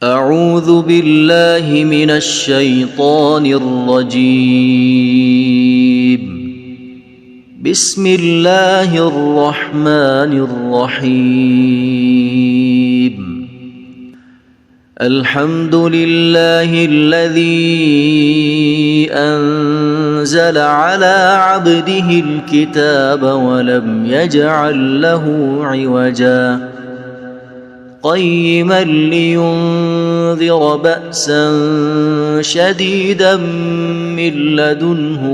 أعوذ بالله من الشيطان الرجيم. بسم الله الرحمن الرحيم. الحمد لله الذي أنزل على عبده الكتاب ولم يجعل له عوجا قيما لينذر بأسا شديدا من لدنه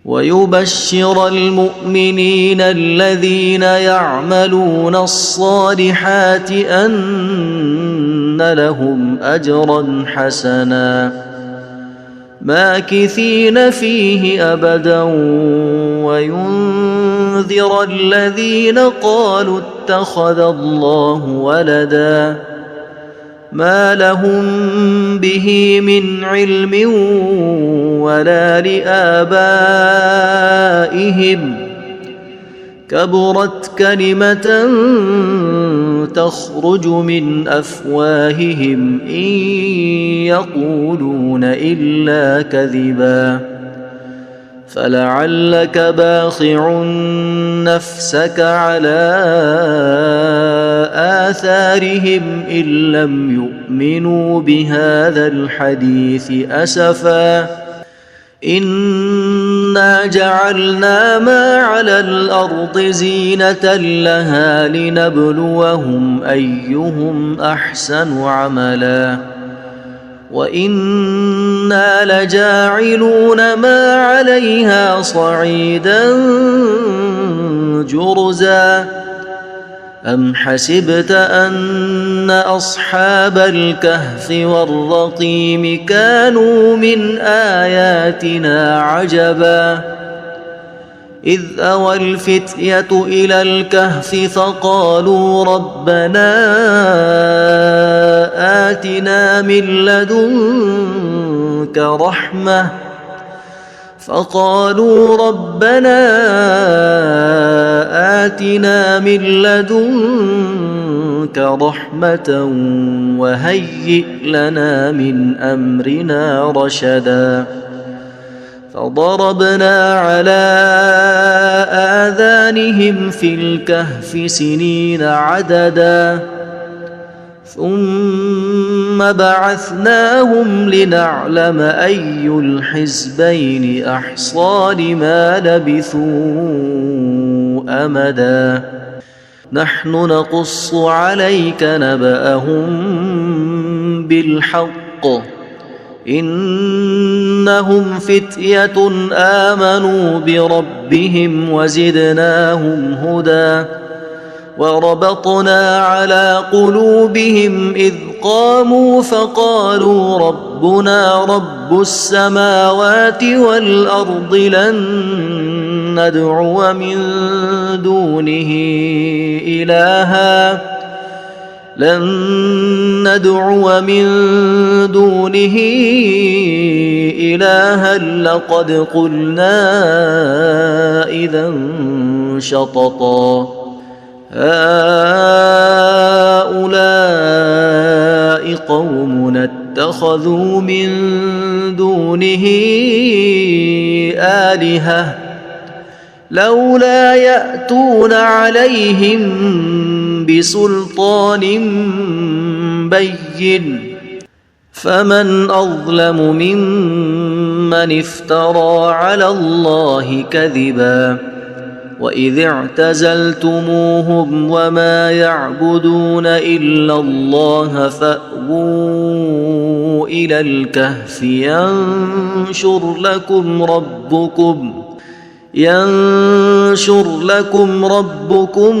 ويبشر المؤمنين الذين يعملون الصالحات أن لهم أجرا حسنا ماكثين فيه أبدا وينذر الذين قالوا اتخذ الله ولدا ما لهم به من علم ولا لآبائهم كبرت كلمة تخرج من أفواههم إن يقولون إلا كذبا فلعلك باخع نفسك على آثارهم إن لم يؤمنوا بهذا الحديث أسفا إنا جعلنا ما على الأرض زينة لها لنبلوهم أيهم أحسن عملا وإنا لجاعلون ما عليها صعيدا جرزا أم حسبت أن أصحاب الكهف والرقيم كانوا من آياتنا عجبا إذ أوى الفتية إلى الكهف فقالوا ربنا آتنا من لدنك رحمة وهيئ لنا من أمرنا رشدا فضربنا على آذانهم في الكهف سنين عددا ثم بعثناهم لنعلم أي الحزبين أحصى لما لبثوا أمدا نحن نقص عليك نبأهم بالحق إنهم فتية آمنوا بربهم وزدناهم هدى وربطنا على قلوبهم إذ قاموا فقالوا ربنا رب السماوات والأرض لن ندعو من دونه إلها لقد قلنا إذا شططا هؤلاء قومنا اتخذوا من دونه آلهة لولا يأتون عليهم بسلطان بين فمن أظلم ممن افترى على الله كذبا وإذ اعتزلتموهم وما يعبدون إلا الله فأووا إلى الكهف ينشر لكم ربكم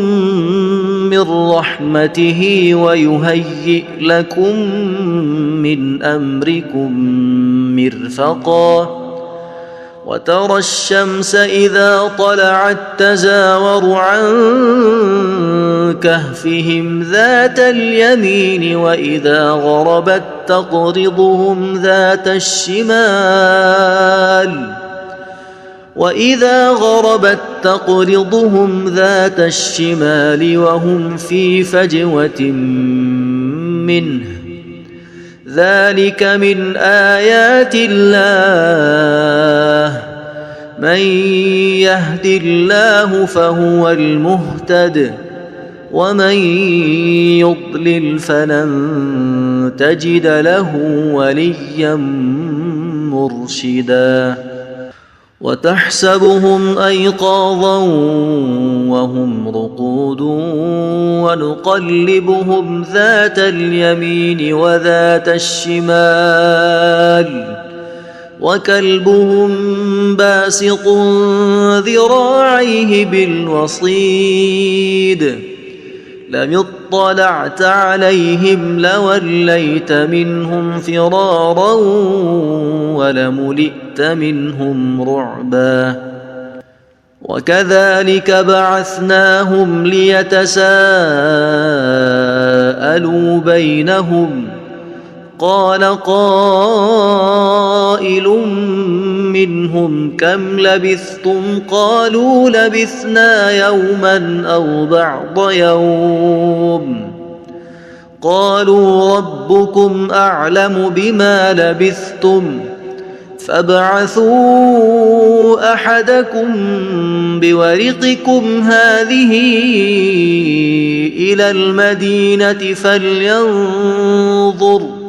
من رحمته ويهيئ لكم من أمركم مرفقا وترى الشمس إذا طلعت تزاور عن كهفهم ذات اليمين وإذا غربت تقرضهم ذات الشمال وإذا غربت تقرضهم ذات الشمال وهم في فجوة منه ذلك من آيات الله من يهد الله فهو المهتد ومن يضلل فلن تجد له وليا مرشدا وتحسبهم أيقاظا وهم رقود ونقلبهم ذات اليمين وذات الشمال وكلبهم باسط ذراعيه بالوصيد لئن اطلعت عليهم لوليت منهم فرارا ولملئت منهم رعبا وكذلك بعثناهم ليتساءلوا بينهم قال قائل منهم كم لبثتم قالوا لبثنا يوما أو بعض يوم قالوا ربكم أعلم بما لبثتم فابعثوا أحدكم بورقكم هذه إلى المدينة فلينظر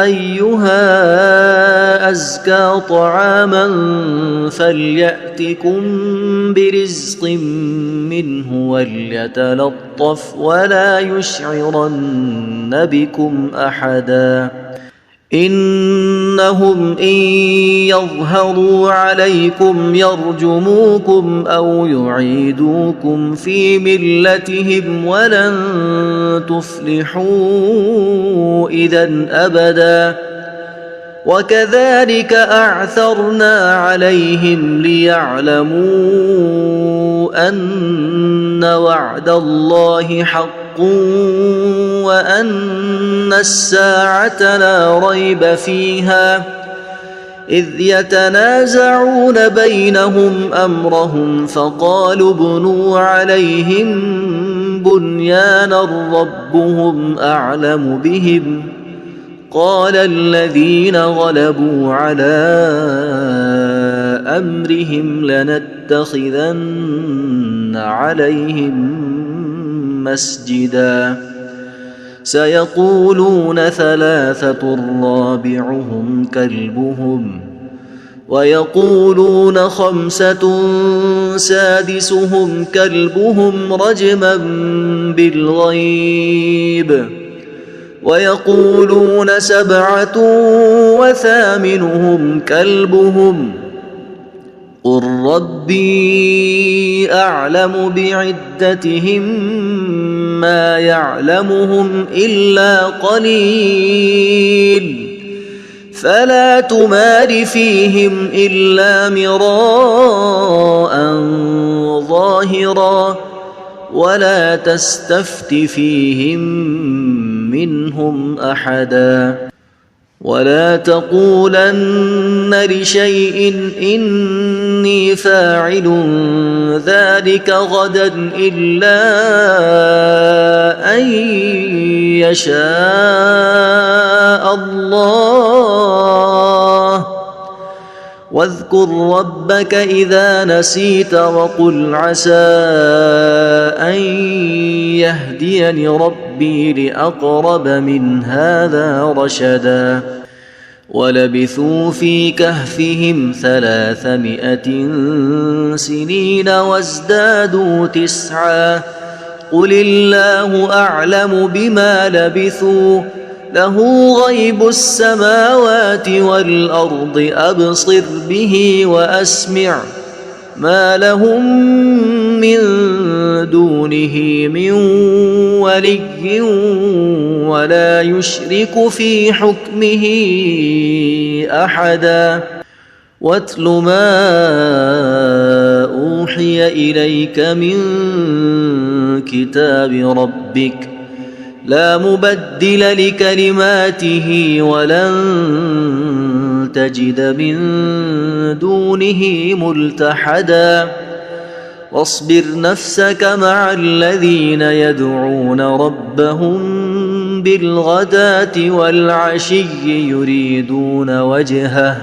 أيها أزكى طعاما فليأتكم برزق منه وليتلطف ولا يشعرن بكم أحدا إنهم إن يظهروا عليكم يرجموكم أو يعيدوكم في ملتهم ولن تفلحوا إذا أبدا وكذلك أعثرنا عليهم ليعلموا أن وعد الله حق وأن الساعة لا ريب فيها إذ يتنازعون بينهم أمرهم فقالوا ابنوا عليهم بنيانا ربهم أعلم بهم قال الذين غلبوا على أمرهم لنتخذن عليهم مسجدا سيقولون ثلاثة رابعهم كلبهم ويقولون خمسة سادسهم كلبهم رجما بالغيب ويقولون سبعة وثامنهم كلبهم قل ربي أعلم بعدتهم ما يعلمهم إلا قليل فلا تمار فيهم إلا مراء ظاهرا ولا تستفت فيهم منهم أحدا ولا تقولن لشيء إني فاعل ذلك غدا إلا أن يشاء الله واذكر ربك إذا نسيت وقل عسى أن يهديني ربي لأقرب من هذا رشدا ولبثوا في كهفهم 300 سنين وازدادوا 9 قل الله أعلم بما لبثوا له غيب السماوات والأرض أبصر به وأسمع ما لهم من دونه من ولي ولا يشرك في حكمه أحدا واتل ما أوحي إليك من كتاب ربك لا مبدل لكلماته ولن تجد من دونه ملتحدا واصبر نفسك مع الذين يدعون ربهم بالغداة والعشي يريدون وجهه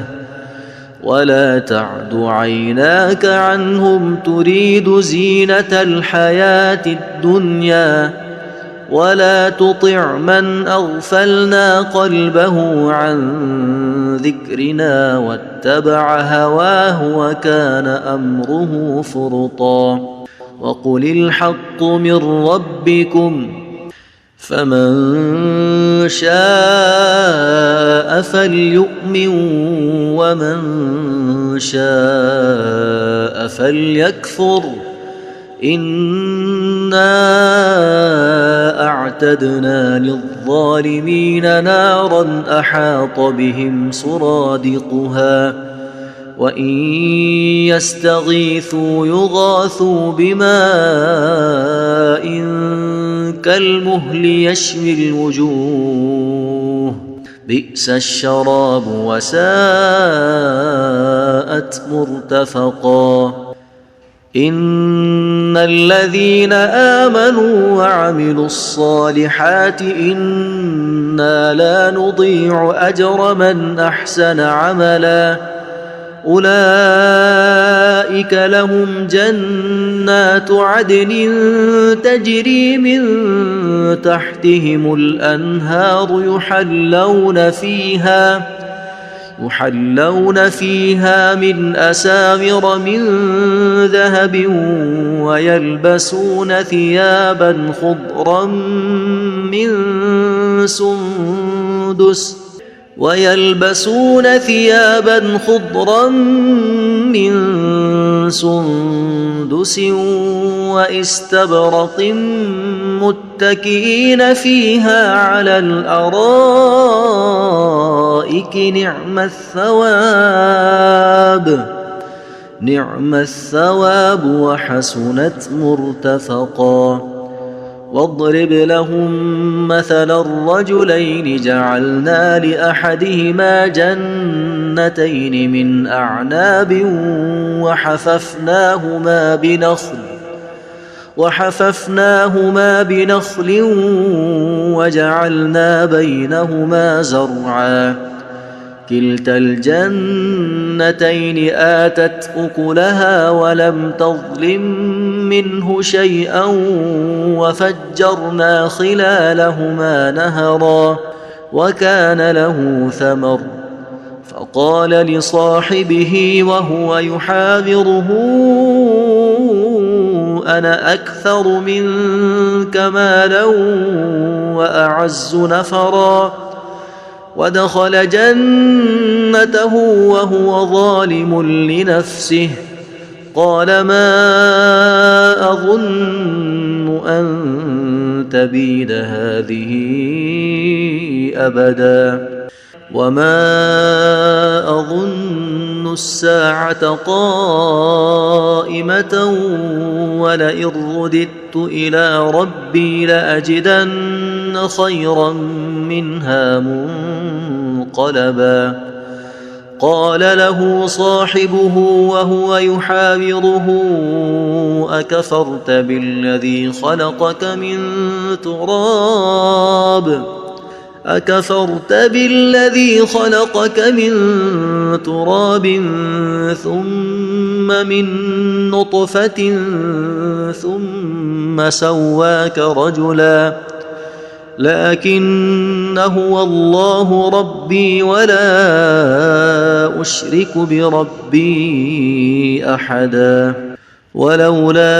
ولا تعد عيناك عنهم تريد زينة الحياة الدنيا ولا تطع من أغفلنا قلبه عن ذكرنا واتبع هواه وكان أمره فرطا وقل الحق من ربكم فمن شاء فليؤمن ومن شاء فليكفر إنا أعتدنا للظالمين نارا أحاط بهم سرادقها وإن يستغيثوا يغاثوا بماء كالمهل يشوي الوجوه بئس الشراب وساءت مرتفقا إن الذين آمنوا وعملوا الصالحات إنا لا نضيع أجر من أحسن عملا أولئك لهم جنات عدن تجري من تحتهم الأنهار يحلون فيها من أساور من ذهب ويلبسون ثيابا خضرا من سندس واستبرق متكئين فيها على الأرائك نعم الثواب وحسنت مرتفقا واضرب لهم مثل الرجلين جعلنا لأحدهما جنتين من أعناب وحففناهما بنخل وجعلنا بينهما زرعا كلتا الجنتين آتت أكلها ولم تظلم منه شيئا وفجرنا خلالهما نهرا وكان له ثمر فقال لصاحبه وهو يحاوره أنا أكثر منك مالا وأعز نفرا ودخل جنته وهو ظالم لنفسه قال ما أظن أن تبيد هذه أبدا وما أظن الساعة قائمة ولئن رددت إلى ربي لأجدن خيرا منها منقلبا قال له صاحبه وهو يحاوره أكفرت بالذي خلقك من تراب ثم من نطفة ثم سواك رجلا لكن هو الله ربي ولا أشرك بربي أحدا ولولا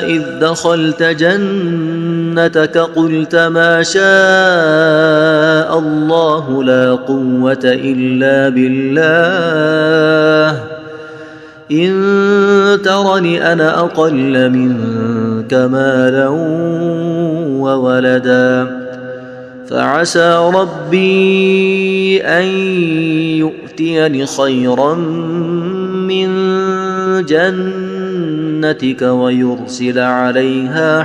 إذ دخلت جنتك قلت ما شاء الله لا قوة إلا بالله إن ترني أنا أقل منك مالا وولدا فعسى ربي أن يؤتيني خيرا من جنتك ويرسل عليها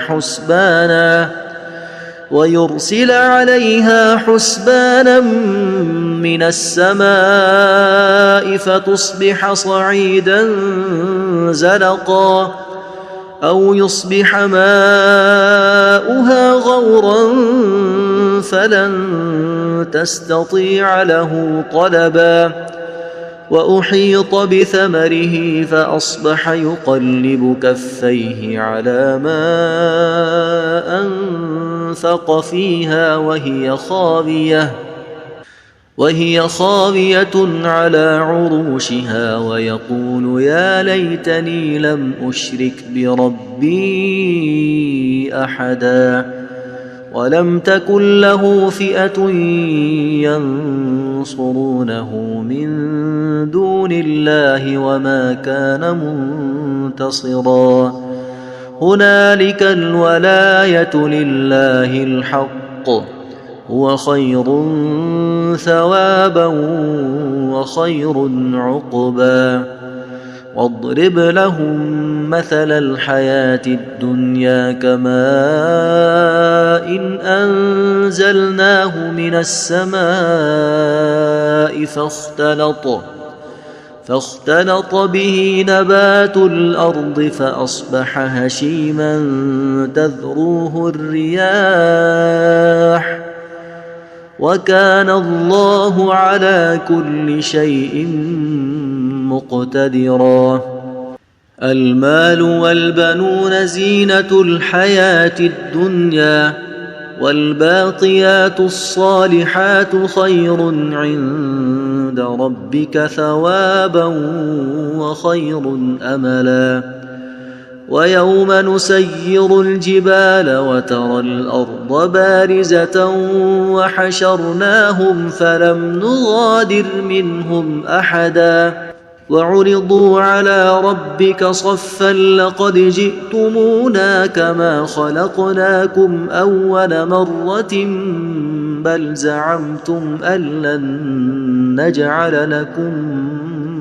حسبانا من السماء فتصبح صعيدا زلقا أو يصبح ماؤها غورا فلن تستطيع له طلبا وأحيط بثمره فأصبح يقلب كفيه على ما أنفق فيها وهي خاوية على عروشها ويقول يا ليتني لم أشرك بربي أحدا ولم تكن له فئة ينصرونه من دون الله وما كان منتصرا هنالك الولاية لله الحق هو خير ثوابا وخير عقبا واضرب لهم مثل الحياة الدنيا كماء إن أنزلناه من السماء فاختلط به نبات الأرض فأصبح هشيما تذروه الرياح وكان الله على كل شيء مقتدرا المال والبنون زينة الحياة الدنيا والباقيات الصالحات خير عند ربك ثوابا وخير أملا ويوم نسير الجبال وترى الأرض بارزة وحشرناهم فلم نغادر منهم أحدا وعرضوا على ربك صفا لقد جئتمونا كما خلقناكم أول مرة بل زعمتم أن لن نجعل لكم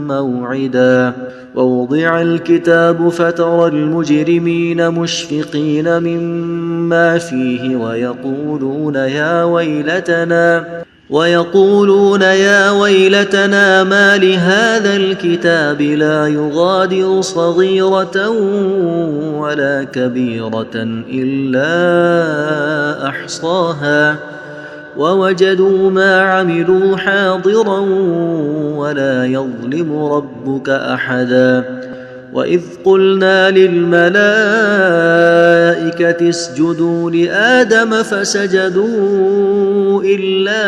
موعدا ووضع الكتاب فترى المجرمين مشفقين مما فيه ويقولون يا ويلتنا ما لهذا الكتاب لا يغادر صغيرة ولا كبيرة إلا أحصاها ووجدوا ما عملوا حاضرا ولا يظلم ربك أحدا وإذ قلنا للملائكة اسجدوا لآدم فسجدوا إلا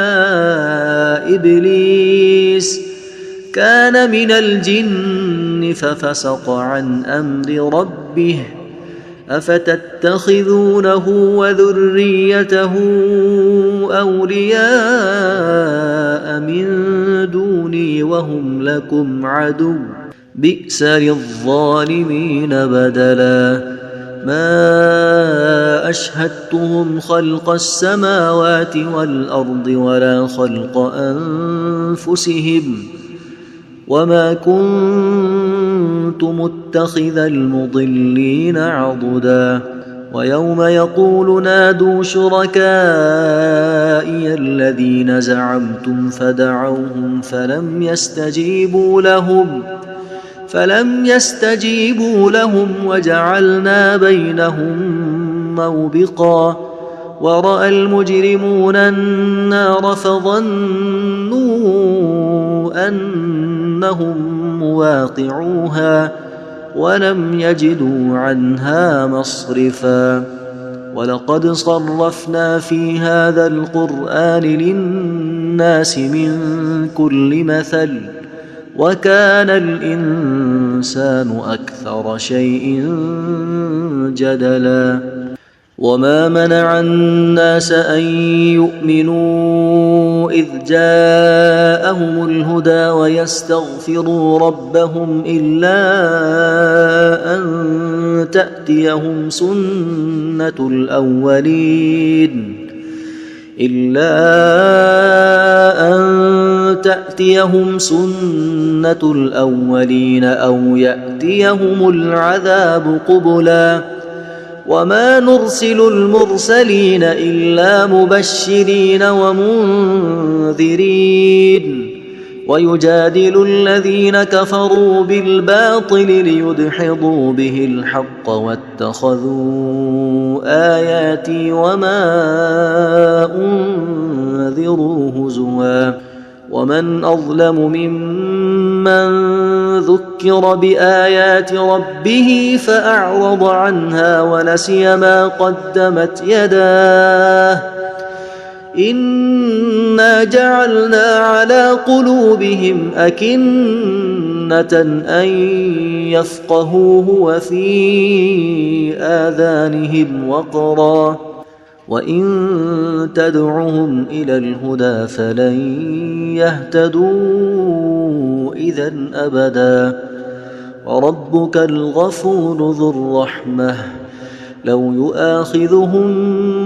إبليس كان من الجن ففسق عن أمر ربه أفتتخذونه وذريته أولياء من دوني وهم لكم عدو بئس للظالمين بدلا ما أشهدتهم خلق السماوات والأرض ولا خلق أنفسهم وما كنت متخذ المضلين عضدا ويوم يقول نادوا شركائي الذين زعمتم فدعوهم فلم يستجيبوا لهم وجعلنا بينهم موبقا ورأى المجرمون النار فظنوا أنهم مواقعوها ولم يجدوا عنها مصرفا ولقد صرفنا في هذا القرآن للناس من كل مثل وكان الإنسان أكثر شيء جدلا وما منع الناس أن يؤمنوا إذ جاءهم الهدى ويستغفروا ربهم إلا أن تأتيهم سنة الأولين أو يأتيهم العذاب قبلا وما نرسل المرسلين إلا مبشرين ومنذرين ويجادل الذين كفروا بالباطل ليدحضوا به الحق واتخذوا آياتي وما أنذروا هزوا ومن أظلم ممن ذكر بآيات ربه فأعرض عنها ونسي ما قدمت يداه إنا جعلنا على قلوبهم أكنة أن يفقهوه وفي آذانهم وقرا وإن تدعهم إلى الهدى فلن يهتدوا إذا أبدا وربك الغفور ذو الرحمة لو يؤاخذهم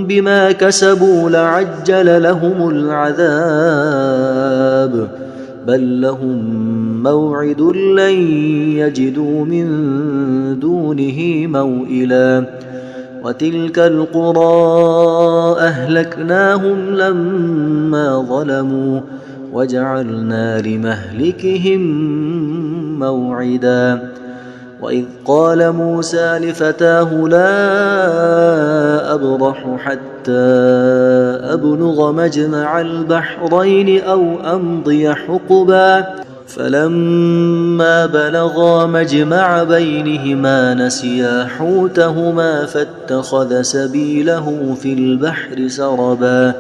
بما كسبوا لعجل لهم العذاب بل لهم موعد لن يجدوا من دونه موئلا وتلك القرى أهلكناهم لما ظلموا وجعلنا لمهلكهم موعدا وإذ قال موسى لفتاه لا أبرح حتى أبلغ مجمع البحرين أو أمضي حقبا فلما بلغا مجمع بينهما نسيا حوتهما فاتخذ سبيله في البحر سربا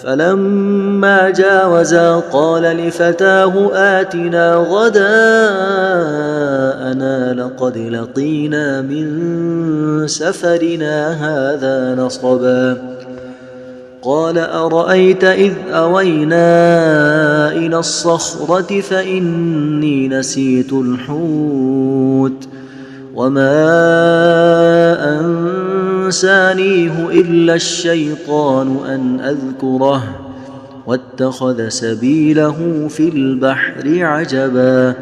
فلما جاوزا قال لفتاه آتنا غداءنا لقد لقينا من سفرنا هذا نصبا قال أرأيت إذ أوينا إلى الصخرة فإني نسيت الحوت وما أنسانيه إلا الشيطان أن أذكره واتخذ سبيله في البحر عجبا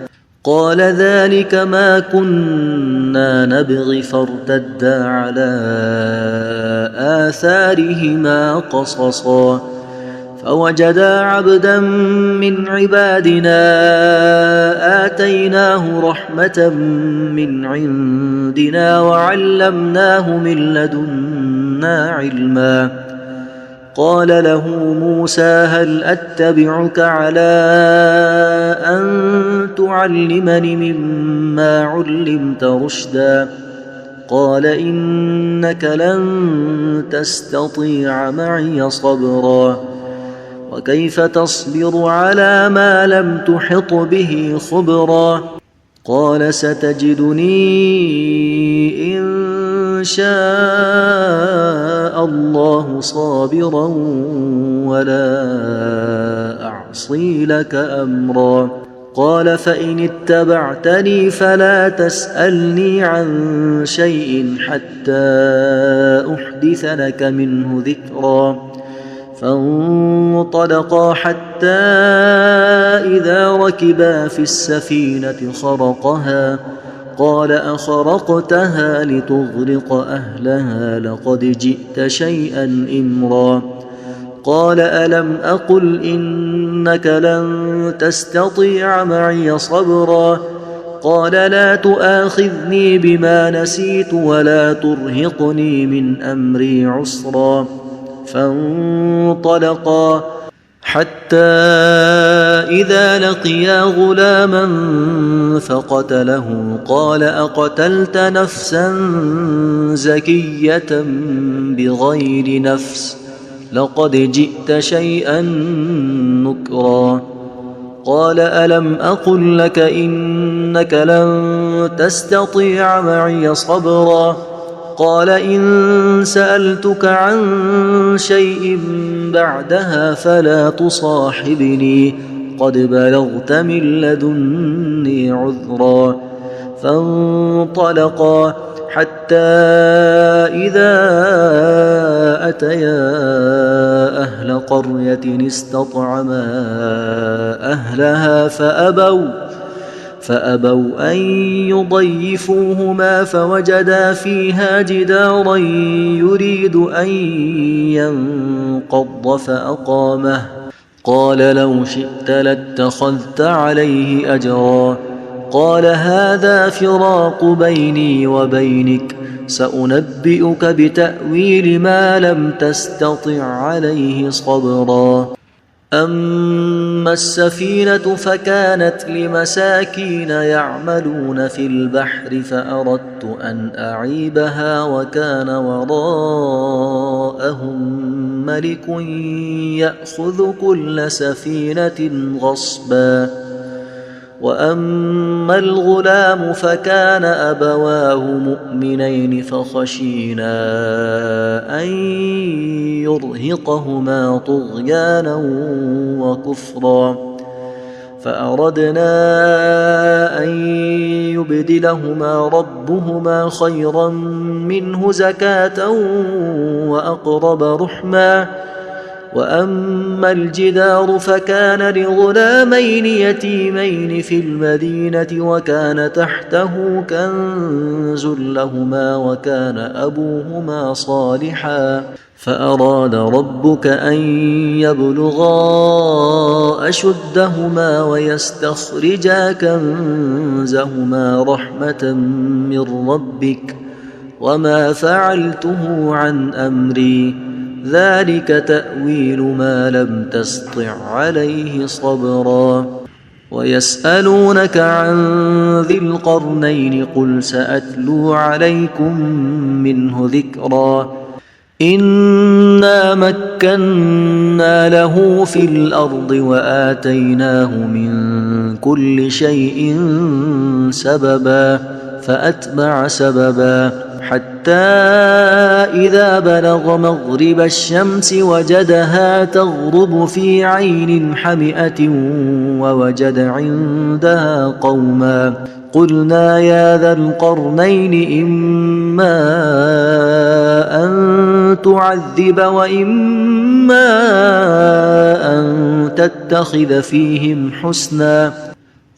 قال ذلك ما كنا نبغي فارتدا على آثارهما قصصا فوجدا عبدا من عبادنا آتيناه رحمة من عندنا وعلمناه من لدنا علما قال له موسى هل أتبعك على أن تعلمني مما علمت رشدا قال إنك لن تستطيع معي صبرا وكيف تصبر على ما لم تحط به خبرا قال ستجدني إن شاء الله صابرا ولا أعصي لك أمرا قال فإن اتبعتني فلا تسألني عن شيء حتى أحدث لك منه ذكرا فانطلقا حتى إذا ركبا في السفينة خرقها قال أخرقتها لتغرق أهلها لقد جئت شيئا إمرا قال ألم أقل إنك لن تستطيع معي صبرا قال لا تؤاخذني بما نسيت ولا ترهقني من أمري عسرا فانطلقا حتى إذا لقيا غلاما فقتله قال أقتلت نفسا زكية بغير نفس لقد جئت شيئا نكرا قال ألم أقل لك إنك لن تستطيع معي صبرا قال إن سألتك عن شيء بعدها فلا تصاحبني قد بلغت من لدني عذرا فانطلقا حتى إذا أتيا أهل قرية استطعما أهلها فأبوا أن يضيفوهما فوجدا فيها جدارا يريد أن ينقض فأقامه قال لو شئت لاتخذت عليه أجرا قال هذا فراق بيني وبينك سأنبئك بتأويل ما لم تستطع عليه صبرا أما السفينة فكانت لمساكين يعملون في البحر فأردت أن أعيبها وكان وراءهم ملك يأخذ كل سفينة غصبا وأما الغلام فكان أبواه مؤمنين فخشينا أن يرهقهما طغيانا وكفرا فأردنا أن يبدلهما ربهما خيرا منه زكاة وأقرب رحما وأما الجدار فكان لغلامين يتيمين في المدينة وكان تحته كنز لهما وكان أبوهما صالحا فأراد ربك أن يبلغا أشدهما ويستخرجا كنزهما رحمة من ربك وما فعلته عن أمري ذلك تأويل ما لم تسطع عليه صبرا ويسألونك عن ذي القرنين قل سأتلو عليكم منه ذكرا إنا مكنا له في الأرض وآتيناه من كل شيء سببا فأتبع سببا حتى إذا بلغ مغرب الشمس وجدها تغرب في عين حمئة ووجد عندها قوما قلنا يا ذا القرنين إما أن تعذب وإما أن تتخذ فيهم حسنا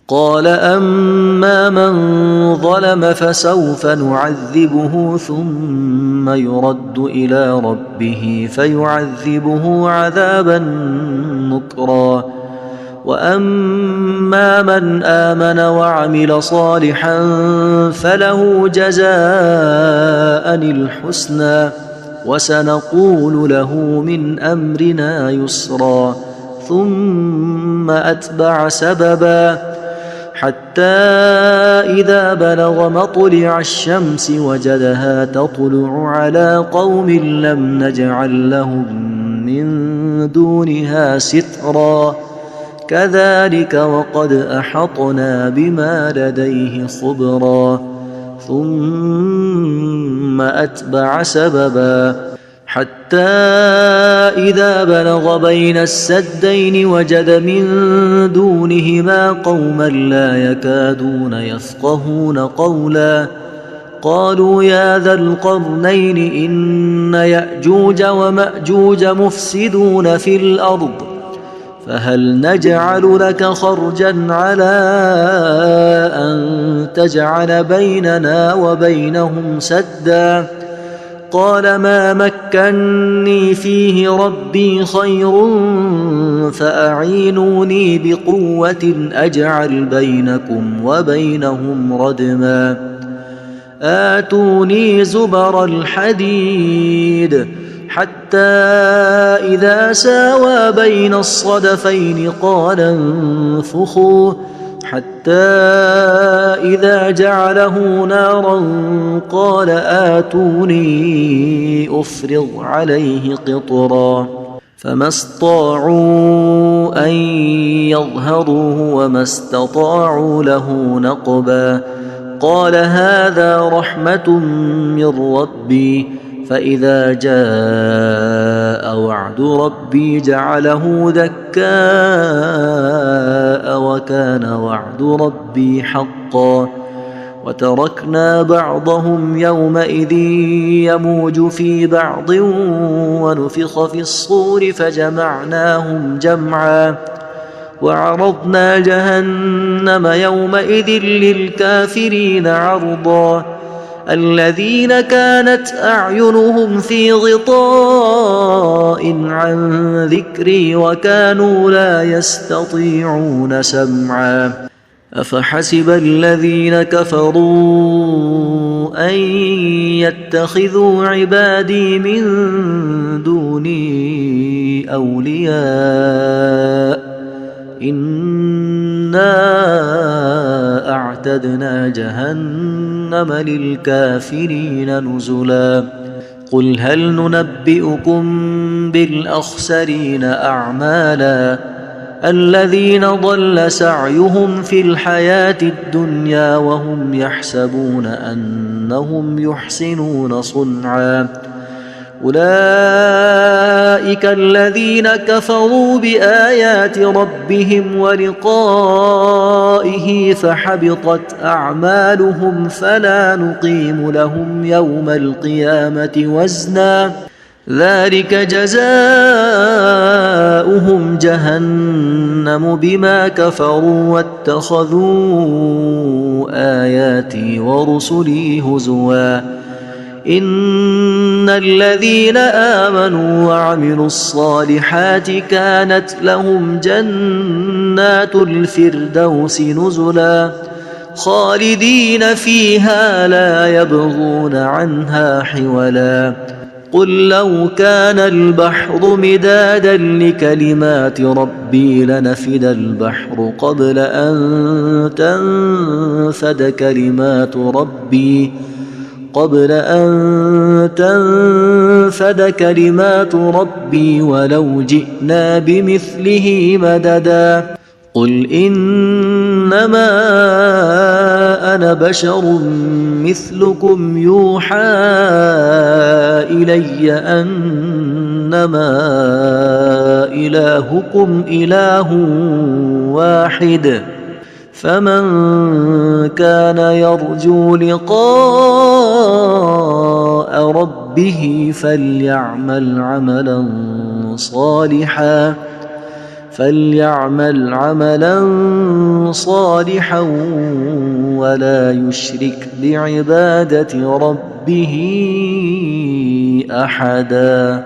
قال أما من ظلم فسوف نعذبه ثم يرد إلى ربه فيعذبه عذابا نكرا وأما من آمن وعمل صالحا فله جزاء الحسنى وسنقول له من أمرنا يسرا ثم أتبع سببا حتى إذا بلغ مطلع الشمس وجدها تطلع على قوم لم نجعل لهم من دونها سترا كذلك وقد أحطنا بما لديه خبرا ثم أتبع سببا حتى إذا بلغ بين السدين وجد من دونهما قوما لا يكادون يفقهون قولا قالوا يا ذا القرنين إن يأجوج ومأجوج مفسدون في الأرض فهل نجعل لك خرجا على أن تجعل بيننا وبينهم سدا قال ما مكني فيه ربي خير فأعينوني بقوة أجعل بينكم وبينهم ردما آتوني زبر الحديد حتى إذا ساوى بين الصدفين قال انفخوا حتى إذا جعله نارا قال آتوني أفرغ عليه قطرا فما استطاعوا أن يظهروه وما استطاعوا له نقبا قال هذا رحمة من ربي فإذا جاء وعد ربي جعله دكاء وكان وعد ربي حقا وتركنا بعضهم يومئذ يموج في بعض ونفخ في الصور فجمعناهم جمعا وعرضنا جهنم يومئذ للكافرين عرضا الذين كانت أعينهم في غطاء عن ذكري وكانوا لا يستطيعون سمعا أفحسب الذين كفروا أن يتخذوا عبادي من دوني أولياء إنا أعتدنا جهنم للكافرين نزلا قل هل ننبئكم بالأخسرين أعمالا الذين ضل سعيهم في الحياة الدنيا وهم يحسبون أنهم يحسنون صنعا أولئك الذين كفروا بآيات ربهم ولقائه فحبطت أعمالهم فلا نقيم لهم يوم القيامة وزنا ذلك جزاؤهم جهنم بما كفروا واتخذوا آياتي ورسلي هزوا إن الذين آمنوا وعملوا الصالحات كانت لهم جنات الفردوس نزلا خالدين فيها لا يبغون عنها حولا قل لو كان البحر مدادا لكلمات ربي لنفد البحر قبل أن تنفد كلمات ربي ولو جئنا بمثله مددا قل إنما أنا بشر مثلكم يوحى إلي أنما إلهكم إله واحد فمن كان يرجو لقاء ربه فليعمل عملا صالحا ولا يشرك بعبادة ربه أحدا.